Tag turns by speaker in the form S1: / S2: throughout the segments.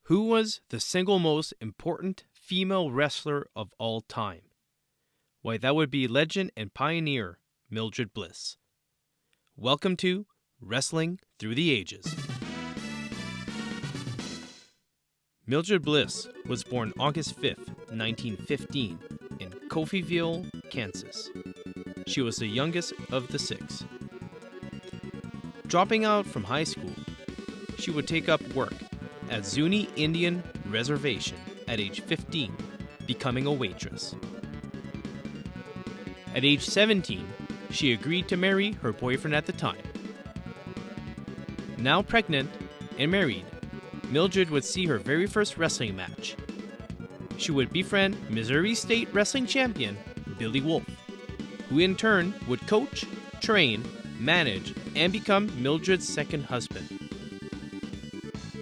S1: Who was the single most important female wrestler of all time? Why, that would be legend and pioneer Mildred Bliss. Welcome to Wrestling Through the Ages. Mildred Bliss was born August 5th, 1915, in Coffeyville, Kansas. She was the youngest of the six. Dropping out from high school, she would take up work at Zuni Indian Reservation at age 15, becoming a waitress. At age 17, she agreed to marry her boyfriend at the time. Now pregnant and married, Mildred would see her very first wrestling match. She would befriend Missouri State Wrestling Champion Billy Wolf, who in turn would coach, train, manage, and become Mildred's second husband.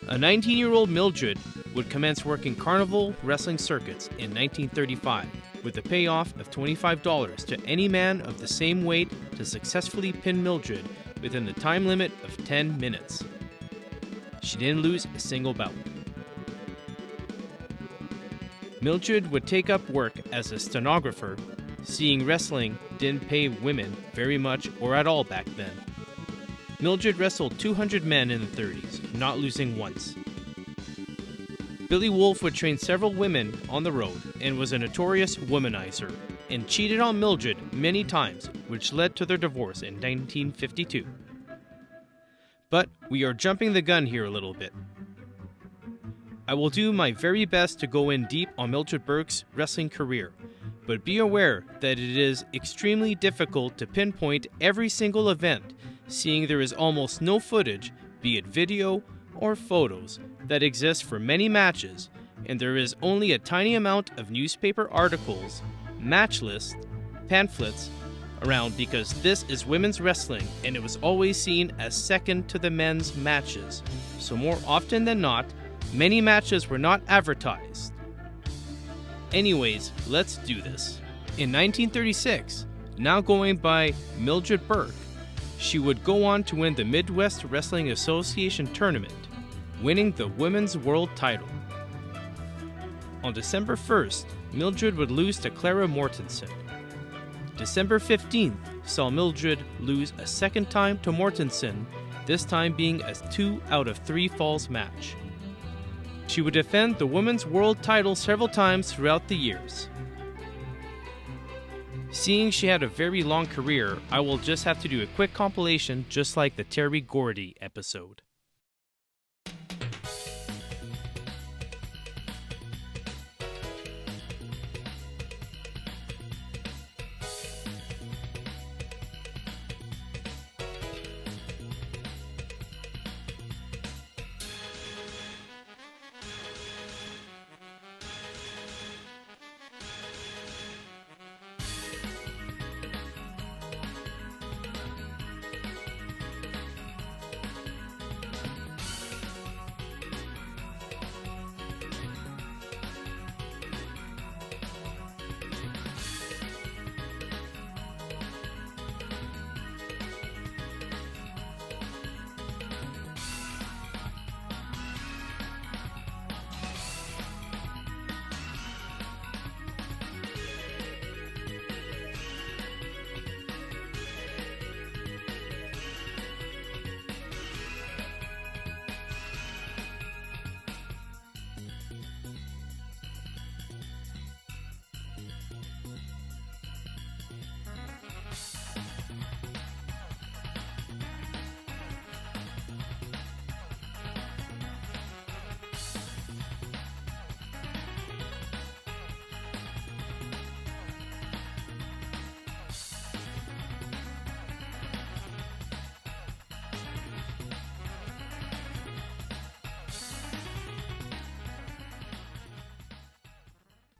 S1: A 19-year-old Mildred would commence working carnival wrestling circuits in 1935 with a payoff of $25 to any man of the same weight to successfully pin Mildred within the time limit of 10 minutes. She didn't lose a single bout. Mildred would take up work as a stenographer, seeing wrestling didn't pay women very much or at all back then. Mildred wrestled 200 men in the 30s, not losing once. Billy Wolf would train several women on the road and was a notorious womanizer and cheated on Mildred many times, which led to their divorce in 1952. But we are jumping the gun here a little bit. I will do my very best to go in deep on Mildred Burke's wrestling career, but be aware that it is extremely difficult to pinpoint every single event, seeing there is almost no footage, be it video or photos, that exists for many matches, and there is only a tiny amount of newspaper articles, match lists, pamphlets around because this is women's wrestling and it was always seen as second to the men's matches. So more often than not, many matches were not advertised. Anyways, let's do this. In 1936, now going by Mildred Burke, she would go on to win the Midwest Wrestling Association tournament, winning the Women's World title. On December 1st, Mildred would lose to Clara Mortensen. December 15th saw Mildred lose a second time to Mortensen, this time being a 2 out of 3 falls match. She would defend the Women's World title several times throughout the years. Seeing she had a very long career, I will just have to do a quick compilation just like the Terry Gordy episode.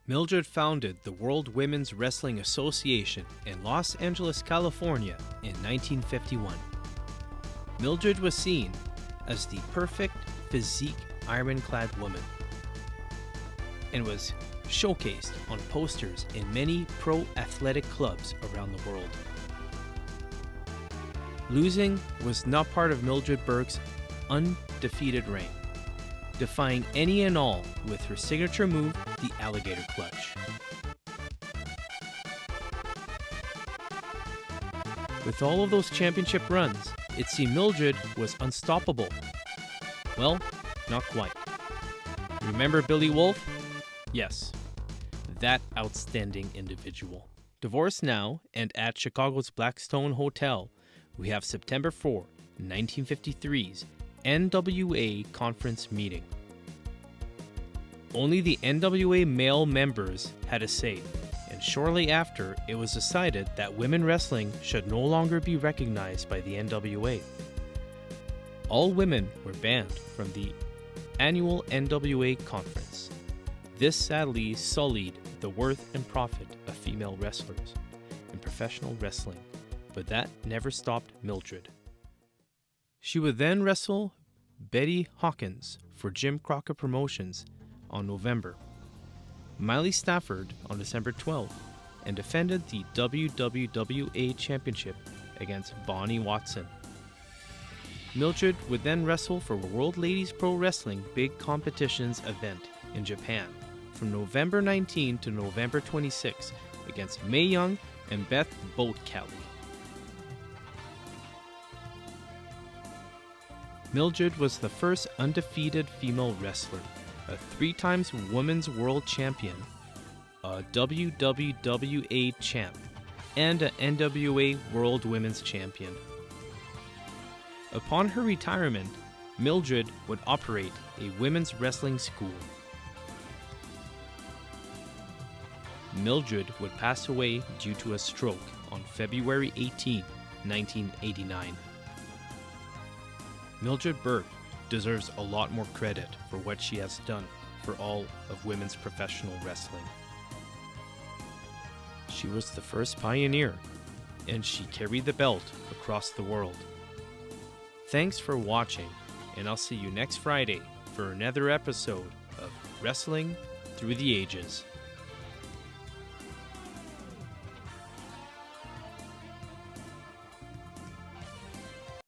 S1: Mildred founded the World Women's Wrestling Association in Los Angeles, California in 1951. Mildred was seen as the perfect physique ironclad woman and was showcased on posters in many pro-athletic clubs around the world. Losing was not part of Mildred Burke's undefeated reign. defying any and all with her signature move, the alligator clutch. With all of those championship runs, it seemed Mildred was unstoppable. Well, not quite. Remember Billy Wolf? Yes, that outstanding individual. Divorced now, and at Chicago's Blackstone Hotel, we have September 4, 1953's NWA conference meeting. Only the NWA male members had a say, and shortly after, it was decided that women wrestling should no longer be recognized by the NWA. All women were banned from the annual NWA conference. This sadly sullied the worth and profit of female wrestlers in professional wrestling, but that never stopped Mildred. She would then wrestle Betty Hawkins for Jim Crockett Promotions on November, Miley Stafford on December 12th, and defended the WWWA Championship against Bonnie Watson. Mildred would then wrestle for World Ladies Pro Wrestling Big Competitions event in Japan from November 19 to November 26 against Mae Young and Beth Boat Kelly. Mildred was the first undefeated female wrestler, a 3-time women's world champion, a WWWA champ, and an NWA World Women's Champion. Upon her retirement, Mildred would operate a women's wrestling school. Mildred would pass away due to a stroke on February 18, 1989. Mildred Burke deserves a lot more credit for what she has done for all of women's professional wrestling. She was the first pioneer, and she carried the belt across the world. Thanks for watching, and I'll see you next Friday for another episode of Wrestling Through the Ages.